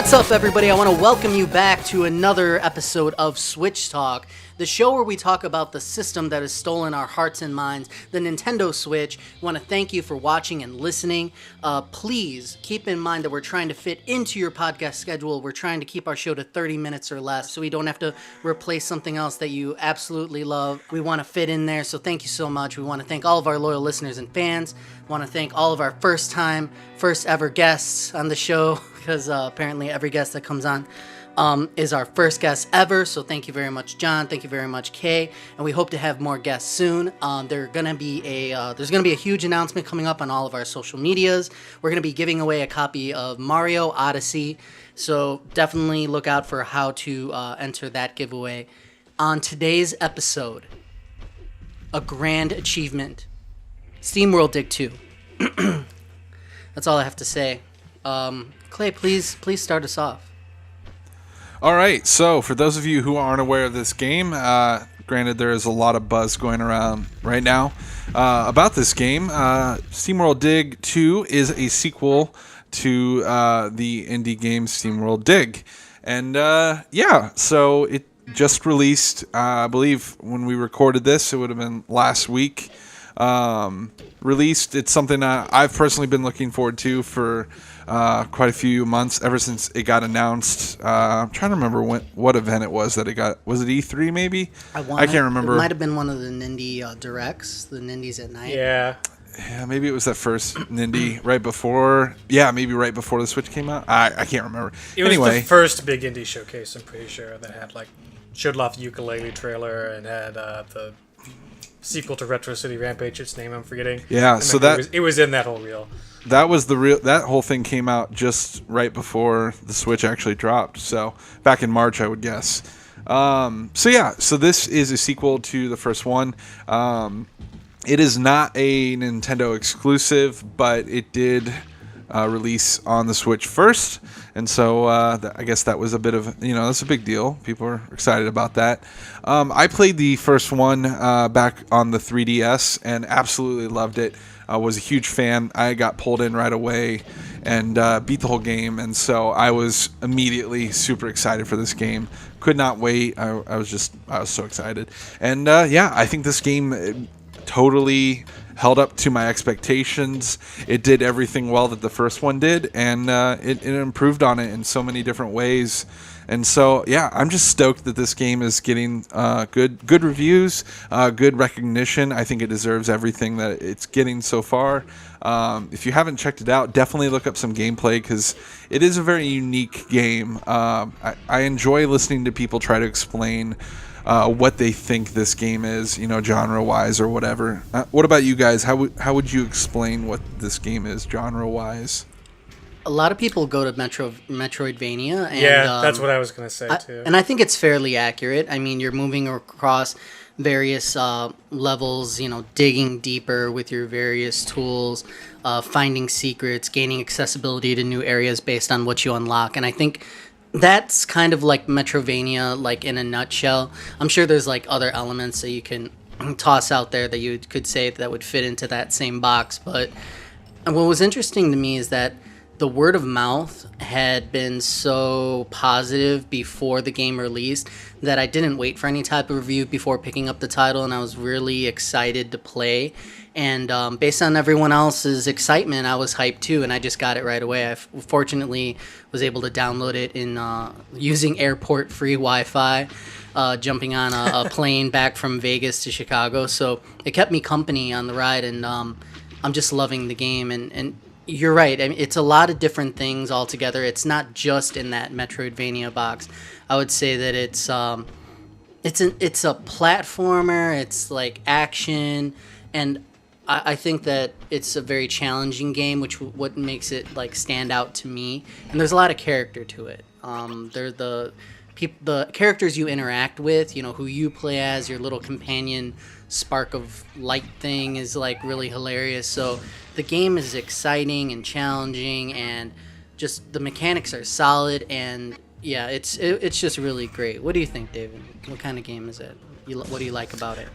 What's up, everybody? I want to welcome you back to another episode of Switch Talk, the show where we talk about the system that has stolen our hearts and minds, the Nintendo Switch. I want to thank you for watching and listening. Please keep in mind that we're trying to fit into your podcast schedule. We're trying to keep our show to 30 minutes or less so we don't have to replace something else that you absolutely love. We want to fit in there, so thank you so much. We want to thank all of our loyal listeners and fans. I want to thank all of our first ever guests on the show, because apparently every guest that comes on is our first guest ever. So thank you very much, John. Thank you very much, Kay. And we hope to have more guests soon. There's gonna be a huge announcement coming up on all of our social medias. We're gonna be giving away a copy of Mario Odyssey. So definitely look out for how to enter that giveaway. On today's episode, a grand achievement: SteamWorld Dig 2. That's all I have to say. Clay, please start us off. All right, so for those of you who aren't aware of this game, granted there is a lot of buzz going around right now about this game. SteamWorld Dig 2 is a sequel to the indie game SteamWorld Dig. And so it just released, I believe when we recorded this, it would have been last week. Released. It's something I've personally been looking forward to for quite a few months, ever since it got announced. I'm trying to remember what event it was that it got. Was it E3 maybe? I can't remember. It might have been one of the Nindy Directs, the Nindies at night. Yeah, maybe it was that first Nindy right before. Yeah, maybe right before the Switch came out. I can't remember. It was the first big indie showcase, I'm pretty sure, that had showed off the ukulele trailer and had the sequel to Retro City Rampage, its name I'm forgetting. Yeah, and so it was in that whole reel. That was that whole thing came out just right before the Switch actually dropped. So back in March, I would guess. So this is a sequel to the first one. It is not a Nintendo exclusive, but it did release on the Switch first. And so I guess that was a bit of, that's a big deal. People are excited about that. I played the first one back on the 3DS and absolutely loved it. I was a huge fan. I got pulled in right away and beat the whole game. And so I was immediately super excited for this game. Could not wait. I was so excited. And I think this game totally held up to my expectations. It did everything well that the first one did, and it improved on it in so many different ways. And so, I'm just stoked that this game is getting good reviews, good recognition. I think it deserves everything that it's getting so far. If you haven't checked it out, definitely look up some gameplay, because it is a very unique game. I enjoy listening to people try to explain what they think this game is, genre-wise or whatever. What about you guys? How would you explain what this game is, genre-wise? A lot of people go to Metroidvania. And, that's what I was going to say, too. And I think it's fairly accurate. I mean, you're moving across various levels, digging deeper with your various tools, finding secrets, gaining accessibility to new areas based on what you unlock. And I think that's kind of like Metrovania, in a nutshell. I'm sure there's other elements that you can toss out there that you could say that would fit into that same box. But what was interesting to me is that the word of mouth had been so positive before the game released that I didn't wait for any type of review before picking up the title, and I was really excited to play. And based on everyone else's excitement, I was hyped too, and I just got it right away. I fortunately was able to download it in using airport-free Wi-Fi, jumping on a plane back from Vegas to Chicago. So it kept me company on the ride, and I'm just loving the game. And you're right. I mean, it's a lot of different things altogether. It's not just in that Metroidvania box. I would say that it's a platformer. It's action, and I think that it's a very challenging game, which what makes it stand out to me. And there's a lot of character to it. They're the characters you interact with. Who you play as. Your little companion spark of light thing is really hilarious. So the game is exciting and challenging, and just the mechanics are solid, and it's just really great. What do you think, David? What kind of game is it? What do you like about it?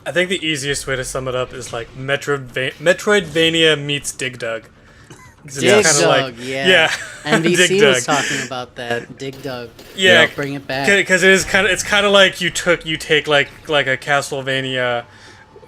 I think the easiest way to sum it up is Metroidvania meets Dig Dug. 'Cause Dig it's kinda Dug, yeah. Dig NBC Dug. was talking about that. Dig Dug. Yeah, Bring it back. because it's kind of like you take like a Castlevania,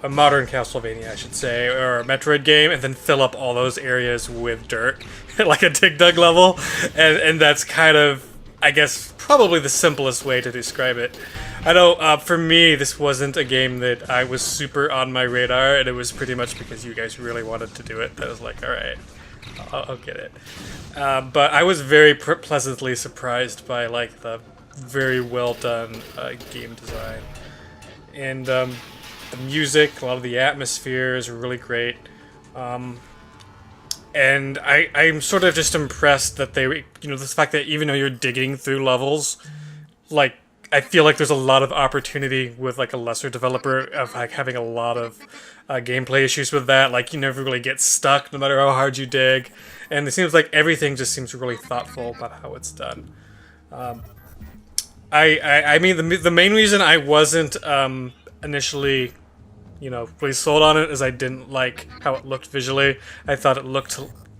a modern Castlevania, I should say, or a Metroid game, and then fill up all those areas with dirt, like a Dig Dug level, and that's kind of, I guess, probably the simplest way to describe it. I know, for me, this wasn't a game that I was super on my radar, and it was pretty much because you guys really wanted to do it that I was like, all right, I'll get it. But I was very pleasantly surprised by like the very well done game design, and the music, a lot of the atmospheres are really great. And I'm sort of just impressed that they, this fact that even though you're digging through levels, like, I feel like there's a lot of opportunity with like a lesser developer of like having a lot of gameplay issues with that. Like, you never really get stuck no matter how hard you dig, and it seems like everything just seems really thoughtful about how it's done. I mean, the main reason I wasn't initially, really sold on it is I didn't like how it looked visually. I thought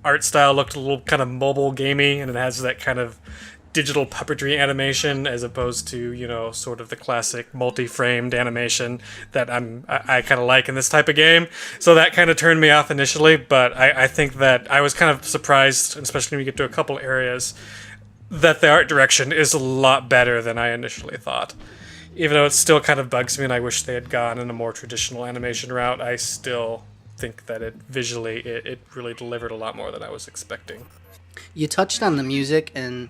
art style looked a little kind of mobile gamey, and it has that kind of digital puppetry animation as opposed to, sort of the classic multi-framed animation that I kind of like in this type of game. So that kind of turned me off initially, but I think that I was kind of surprised, especially when you get to a couple areas, that the art direction is a lot better than I initially thought. Even though it still kind of bugs me and I wish they had gone in a more traditional animation route, I still think that it really delivered a lot more than I was expecting. You touched on the music, and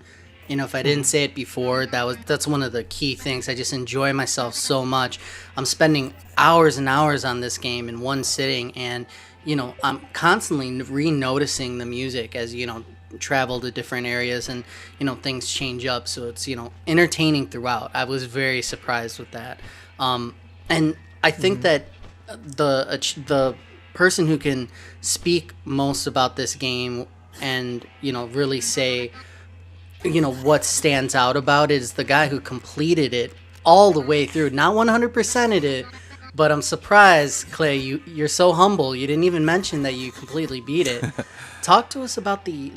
if I didn't say it before, that's one of the key things. I just enjoy myself so much. I'm spending hours and hours on this game in one sitting, and I'm constantly re-noticing the music as travel to different areas, and things change up, so it's entertaining throughout. I was very surprised with that, and I think that the person who can speak most about this game and really say what stands out about it is the guy who completed it all the way through. Not 100%ed it, but I'm surprised, Clay, you're so humble. You didn't even mention that you completely beat it. Talk to us about the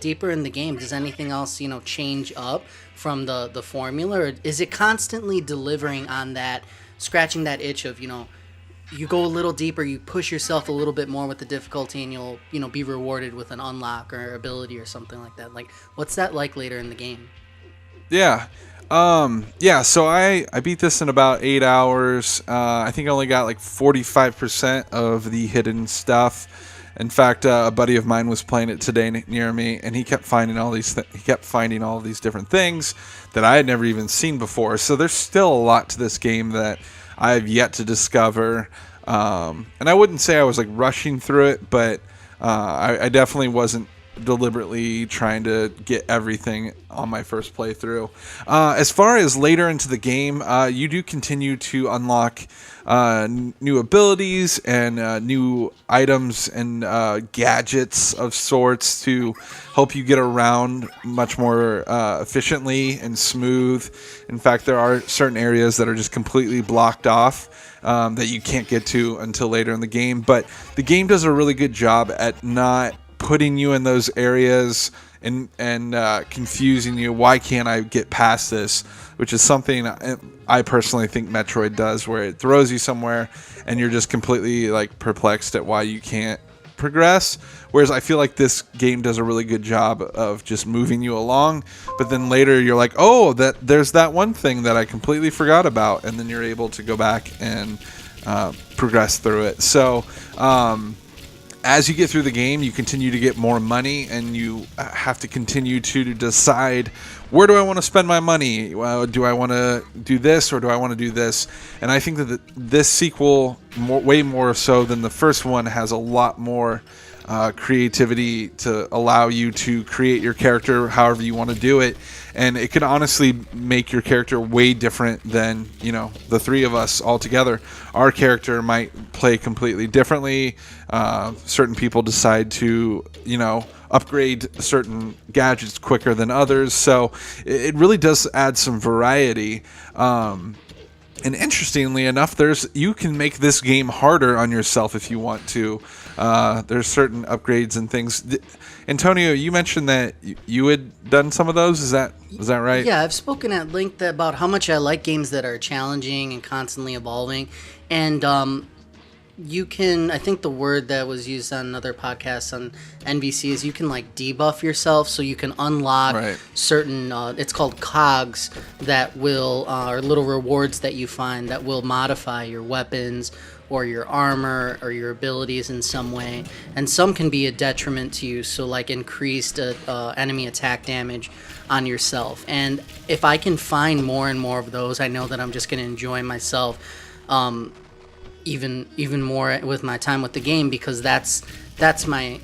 deeper in the game. Does anything else change up from the formula, or is it constantly delivering on that, scratching that itch of you go a little deeper, you push yourself a little bit more with the difficulty, and you'll be rewarded with an unlock or ability or something like that? Like, what's that like later in the game? Yeah. So I beat this in about 8 hours. I think I only got like 45% of the hidden stuff. In fact, a buddy of mine was playing it today near me, and he kept finding all these different things that I had never even seen before. So there's still a lot to this game that I have yet to discover. And I wouldn't say I was like rushing through it, but I definitely wasn't deliberately trying to get everything on my first playthrough. As far as later into the game, you do continue to unlock new abilities and new items and gadgets of sorts to help you get around much more efficiently and smooth. In fact, there are certain areas that are just completely blocked off that you can't get to until later in the game. But the game does a really good job at not putting you in those areas and confusing you. Why can't I get past this? Which is something I personally think Metroid does, where it throws you somewhere and you're just completely like perplexed at why you can't progress. Whereas I feel like this game does a really good job of just moving you along, but then later you're like, oh, there's that one thing that I completely forgot about, and then you're able to go back and progress through it. So as you get through the game, you continue to get more money, and you have to continue to decide, where do I want to spend my money? Do I want to do this, or do I want to do this? And I think that this sequel, way more so than the first one, has a lot more creativity to allow you to create your character however you want to do it. And it could honestly make your character way different than, the three of us all together. Our character might play completely differently. Certain people decide to, upgrade certain gadgets quicker than others. So it really does add some variety. And interestingly enough, you can make this game harder on yourself if you want to. There's certain upgrades and things. Antonio, you mentioned that you had done some of those. Is that right? Yeah, I've spoken at length about how much I like games that are challenging and constantly evolving. And you can, I think the word that was used on another podcast on NBC is you can like debuff yourself, so you can unlock certain, it's called cogs that will, or little rewards that you find that will modify your weapons or your armor or your abilities in some way. And some can be a detriment to you, so like increased enemy attack damage on yourself. And if I can find more and more of those, I know that I'm just going to enjoy myself even more with my time with the game, because that's my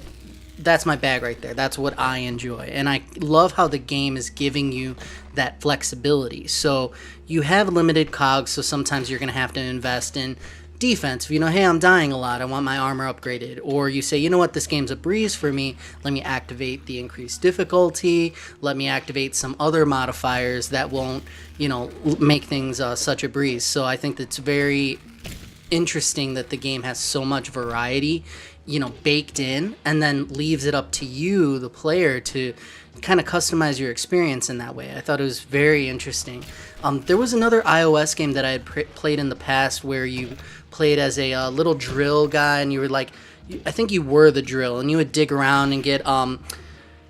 bag right there. That's what I enjoy. And I love how the game is giving you that flexibility. So you have limited cogs, so sometimes you're going to have to invest in defense. If you know, hey, I'm dying a lot, I want my armor upgraded. Or you say, you know what, this game's a breeze for me, let me activate the increased difficulty, let me activate some other modifiers that won't, make things such a breeze. So I think that's very interesting that the game has so much variety, baked in, and then leaves it up to you, the player, to kind of customize your experience in that way. I thought it was very interesting. There was another iOS game that I had played in the past where you played as a little drill guy, and you were like, I think you were the drill, and you would dig around and get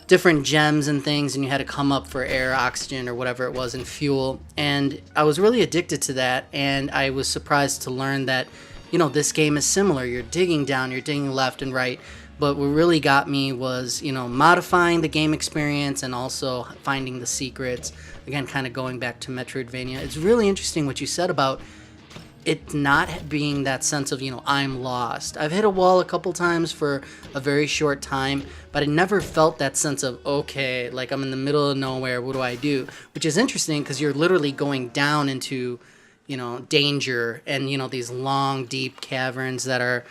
different gems and things, and you had to come up for air, oxygen, or whatever it was, and fuel. And I was really addicted to that, and I was surprised to learn that, this game is similar. You're digging down, you're digging left and right, but what really got me was, modifying the game experience and also finding the secrets. Again, kind of going back to Metroidvania. It's really interesting what you said about it not being that sense of, I'm lost. I've hit a wall a couple times for a very short time, but I never felt that sense of, okay, like I'm in the middle of nowhere, what do I do? Which is interesting because you're literally going down into, danger and, these long, deep caverns that are,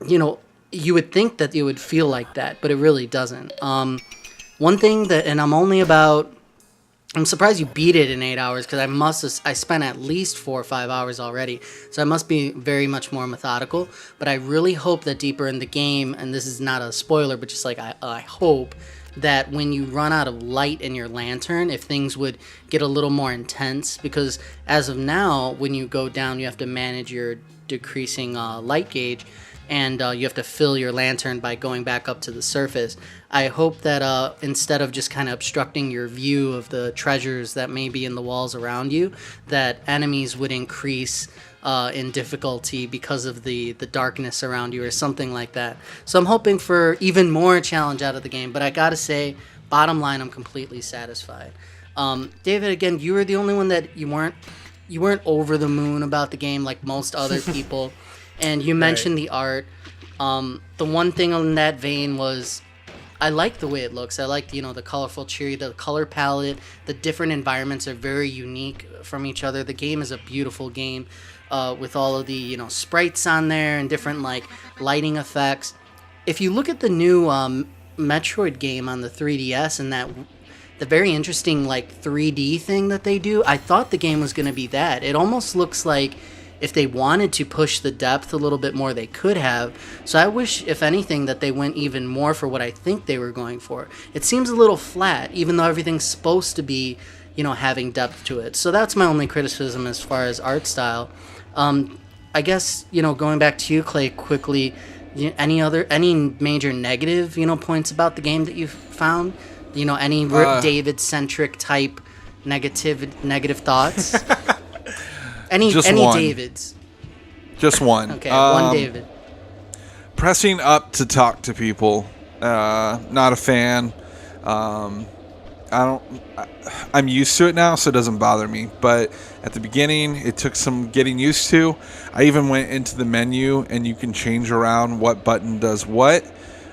you would think that it would feel like that, but it really doesn't. One thing that, and I'm surprised you beat it in 8 hours, because I spent at least 4 or 5 hours already, so I must be very much more methodical. But I really hope that deeper in the game, and this is not a spoiler, but just like I hope that when you run out of light in your lantern, if things would get a little more intense, because as of now, when you go down, you have to manage your decreasing light gauge, and you have to fill your lantern by going back up to the surface. I hope that instead of just kind of obstructing your view of the treasures that may be in the walls around you, that enemies would increase in difficulty because of the darkness around you or something like that. So I'm hoping for even more challenge out of the game, but I gotta say, bottom line, I'm completely satisfied. David, again, you were the only one that you weren't over the moon about the game like most other people. And you mentioned the art. The one thing in that vein was I like the way it looks. I like, the colorful cherry, the color palette, the different environments are very unique from each other. The game is a beautiful game with all of the, sprites on there and different, lighting effects. If you look at the new Metroid game on the 3DS and the very interesting, 3D thing that they do, I thought the game was going to be that. It almost looks like if they wanted to push the depth a little bit more, they could have. So I wish, if anything, that they went even more for what I think they were going for. It seems a little flat, even though everything's supposed to be, having depth to it. So that's my only criticism as far as art style. I guess, going back to you, Clay, quickly, any major negative, points about the game that you've found? Any Rip David-centric type negative thoughts? Any one. Davids? Just one. Okay, one David. Pressing up to talk to people. Not a fan. I'm used to it now, so it doesn't bother me. But at the beginning, it took some getting used to. I even went into the menu, and you can change around what button does what.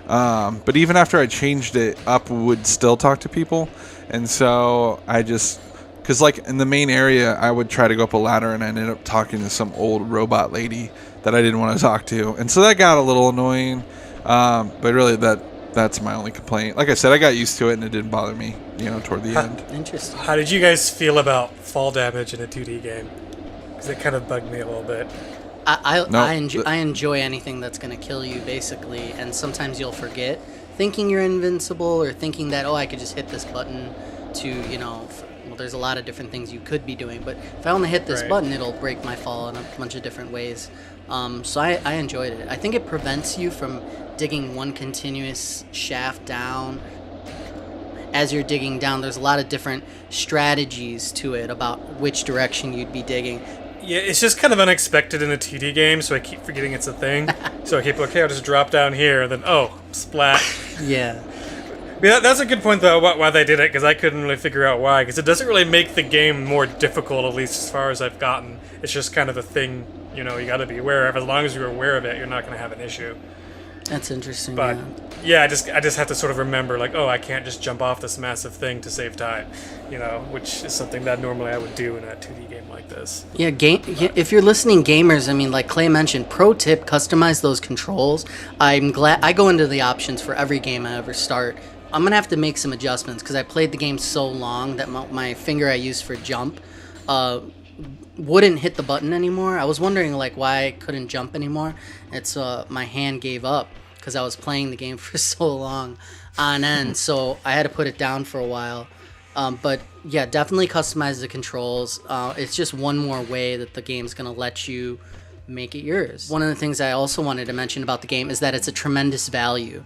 But even after I changed it, up would still talk to people. And so I just... Because, in the main area, I would try to go up a ladder, and I ended up talking to some old robot lady that I didn't want to talk to. And so that got a little annoying. But really, that's my only complaint. Like I said, I got used to it, and it didn't bother me, toward the end. Interesting. How did you guys feel about fall damage in a 2D game? Because it kind of bugged me a little bit. No, I enjoy anything that's going to kill you, basically, and sometimes you'll forget thinking you're invincible or thinking that, oh, I could just hit this button to, well, there's a lot of different things you could be doing, but if I only hit this Right. button, it'll break my fall in a bunch of different ways. So I enjoyed it. I think it prevents you from digging one continuous shaft down. As you're digging down, there's a lot of different strategies to it about which direction you'd be digging. Yeah, it's just kind of unexpected in a 2D game, so I keep forgetting it's a thing. So I keep, okay, I'll just drop down here, then, oh, splat. Yeah. Yeah, that's a good point, though, about why they did it, because I couldn't really figure out why. Because it doesn't really make the game more difficult, at least as far as I've gotten. It's just kind of a thing, you gotta be aware of. As long as you're aware of it, you're not going to have an issue. That's interesting. But yeah. I just have to sort of remember, like, oh, I can't just jump off this massive thing to save time, which is something that normally I would do in a 2D game like this. Yeah, if you're listening, gamers, I mean, like Clay mentioned, pro tip, customize those controls. I'm glad I go into the options for every game I ever start. I'm gonna have to make some adjustments because I played the game so long that my finger I used for jump wouldn't hit the button anymore. I was wondering like why I couldn't jump anymore. It's my hand gave up because I was playing the game for so long on end, so I had to put it down for a while. But yeah, definitely customize the controls. It's just one more way that the game's gonna let you make it yours. One of the things I also wanted to mention about the game is that it's a tremendous value.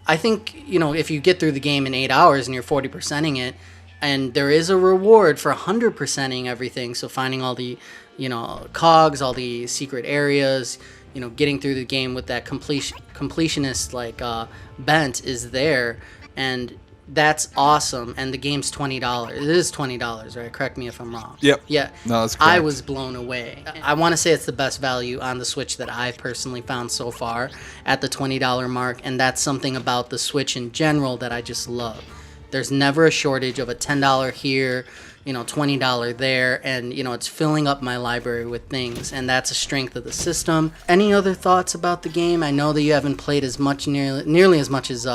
I think, if you get through the game in 8 hours and you're 40%ing it, and there is a reward for 100%ing everything, so finding all the, cogs, all the secret areas, getting through the game with that completionist bent is there, and that's awesome. And the game's $20. It is $20, right? Correct me if I'm wrong. Yep. Yeah. No, that's I correct. was blown away. I want to say it's the best value on the Switch that I've personally found so far at the $20 mark, and that's something about the Switch in general that I just love. There's never a shortage of a $10 here, $20 there, and it's filling up my library with things, and that's a strength of the system. Any other thoughts about the game? I know that you haven't played as much, nearly as much as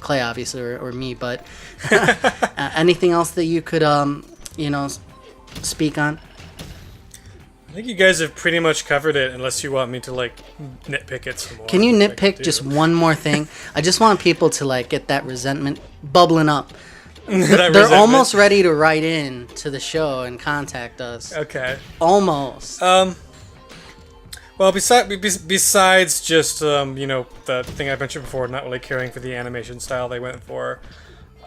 Clay, obviously, or me, but anything else that you could speak on? I think you guys have pretty much covered it, unless you want me to nitpick it some more. Can you which I nitpick do. just one more thing? I just want people to get that resentment bubbling up. They're resentment? almost ready to write in to the show and contact us. Okay. Almost. Well, besides just the thing I mentioned before, not really caring for the animation style they went for,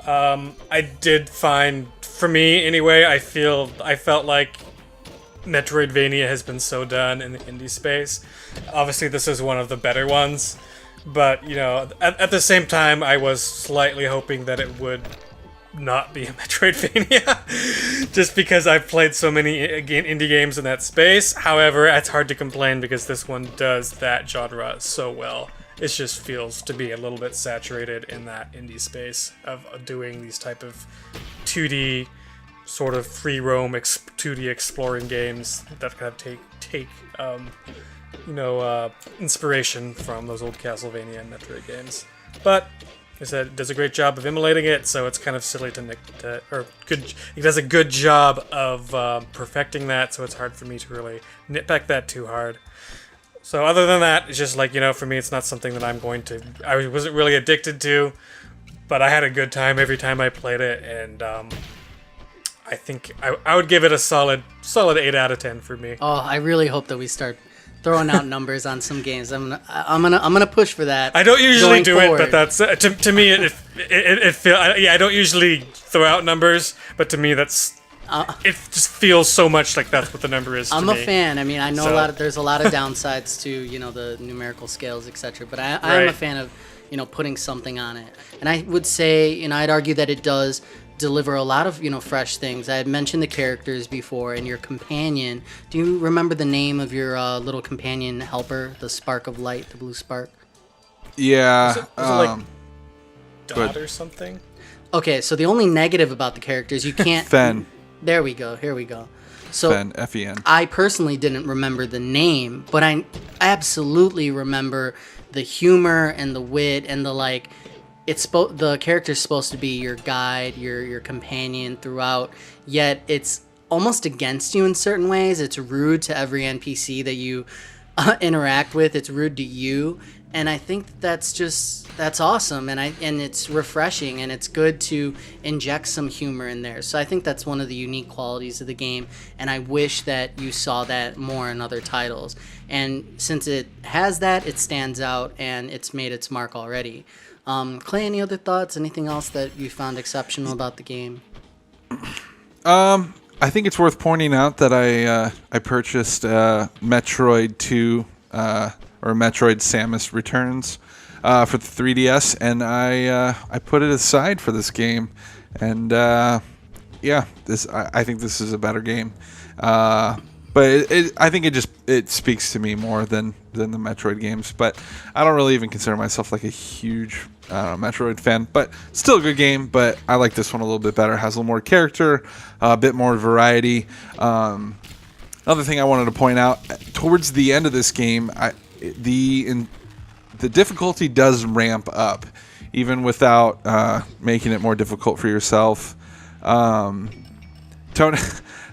I did find, for me anyway, I felt like Metroidvania has been so done in the indie space. Obviously, this is one of the better ones, but at the same time, I was slightly hoping that it would not be a Metroidvania, just because I've played so many indie games in that space. However, it's hard to complain because this one does that genre so well. It just feels to be a little bit saturated in that indie space of doing these type of 2D sort of free roam 2D exploring games that kind of take inspiration from those old Castlevania and Metroid games. But like I said, it does a great job of emulating it, so it's kind of silly it does a good job of perfecting that, so it's hard for me to really nitpick that too hard. So other than that, it's just for me, it's not something that I wasn't really addicted to, but I had a good time every time I played it, and I think I would give it a solid 8 out of 10 for me. Oh, I really hope that we start throwing out numbers on some games. I'm gonna push for that. I don't usually do forward. it, but that's to me I don't usually throw out numbers, but to me it just feels so much like that's what the number is. I'm to a me. fan. I mean, I know So- there's a lot of downsides to the numerical scales, etc. But I'm Right. a fan of putting something on it, and I would say I'd argue that it does deliver a lot of fresh things. I had mentioned the characters before, and your companion. Do you remember the name of your little companion helper, the spark of light, the blue spark? Yeah. Was it Dot or something? Okay, so the only negative about the characters, you can't. Fen. There we go. Here we go. So Fen. F-E-N. I personally didn't remember the name, but I absolutely remember the humor and the wit and the the character's supposed to be your guide, your companion throughout. Yet it's almost against you in certain ways. It's rude to every NPC that you interact with. It's rude to you, and I think that's awesome, and it's refreshing, and it's good to inject some humor in there. So I think that's one of the unique qualities of the game, and I wish that you saw that more in other titles. And since it has that, it stands out, and it's made its mark already. Clay, any other thoughts? Anything else that you found exceptional about the game? I think it's worth pointing out that I purchased Metroid 2 or Metroid Samus Returns for the 3DS, and I put it aside for this game, and yeah, I think this is a better game. But I think it speaks to me more than the Metroid games. But I don't really even consider myself like a huge Metroid fan. But still a good game. But I like this one a little bit better. It has a little more character, a bit more variety. Another thing I wanted to point out, towards the end of this game, the difficulty does ramp up, even without making it more difficult for yourself.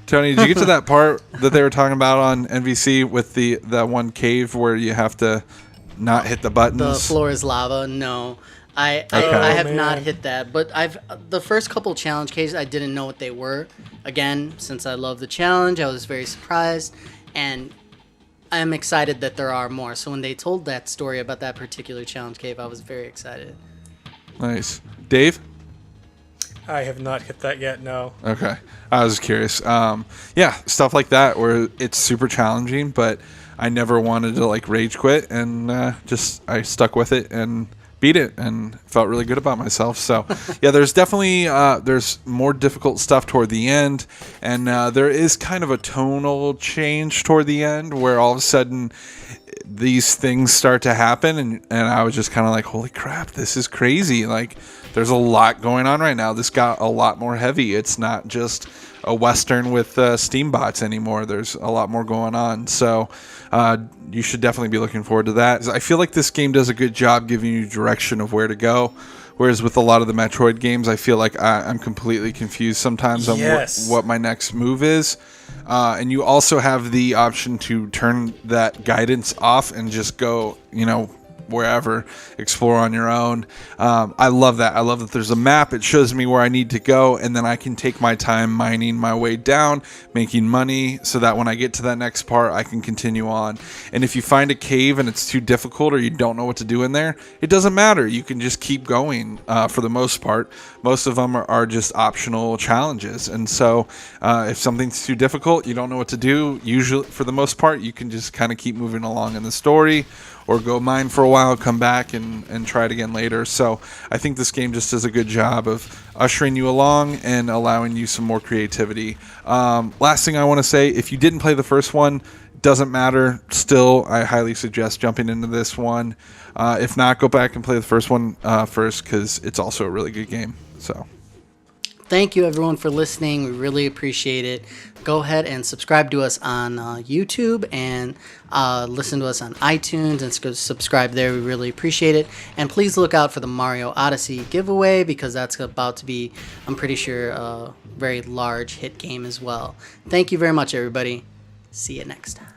Tony, did you get to that part that they were talking about on NVC with that one cave where you have to not hit the buttons? The floor is lava. No, I have not hit that. But the first couple challenge caves, I didn't know what they were. Again, since I love the challenge, I was very surprised, and I'm excited that there are more. So when they told that story about that particular challenge cave, I was very excited. Nice. Dave? I have not hit that yet, no. Okay. I was just curious. Yeah, stuff like that where it's super challenging, but I never wanted to like rage quit, and I stuck with it and beat it and felt really good about myself. So yeah, there's definitely there's more difficult stuff toward the end, and there is kind of a tonal change toward the end where all of a sudden these things start to happen, and I was just kind of like, holy crap, this is crazy. Like, there's a lot going on right now. This got a lot more heavy. It's not just a Western with Steambots anymore. There's a lot more going on. So you should definitely be looking forward to that. I feel like this game does a good job giving you direction of where to go. Whereas with a lot of the Metroid games, I feel like I'm completely confused sometimes on what my next move is. And you also have the option to turn that guidance off and just go, wherever, explore on your own. I love that. I love that there's a map. It shows me where I need to go, and then I can take my time mining my way down, making money, so that when I get to that next part, I can continue on. And if you find a cave and it's too difficult or you don't know what to do in there, it doesn't matter. You can just keep going for the most part. Most of them are just optional challenges. And so if something's too difficult, you don't know what to do, usually, for the most part, you can just kind of keep moving along in the story, or go mine for a while, come back and try it again later. So I think this game just does a good job of ushering you along and allowing you some more creativity. Last thing I want to say, if you didn't play the first one, doesn't matter. Still, I highly suggest jumping into this one. If not, go back and play the first one first, because it's also a really good game. So Thank you, everyone, for listening. We really appreciate it. Go ahead and subscribe to us on YouTube, and listen to us on iTunes, and subscribe there. We really appreciate it. And please look out for the Mario Odyssey giveaway, because that's about to be, I'm pretty sure, a very large hit game as well. Thank you very much, everybody. See you next time.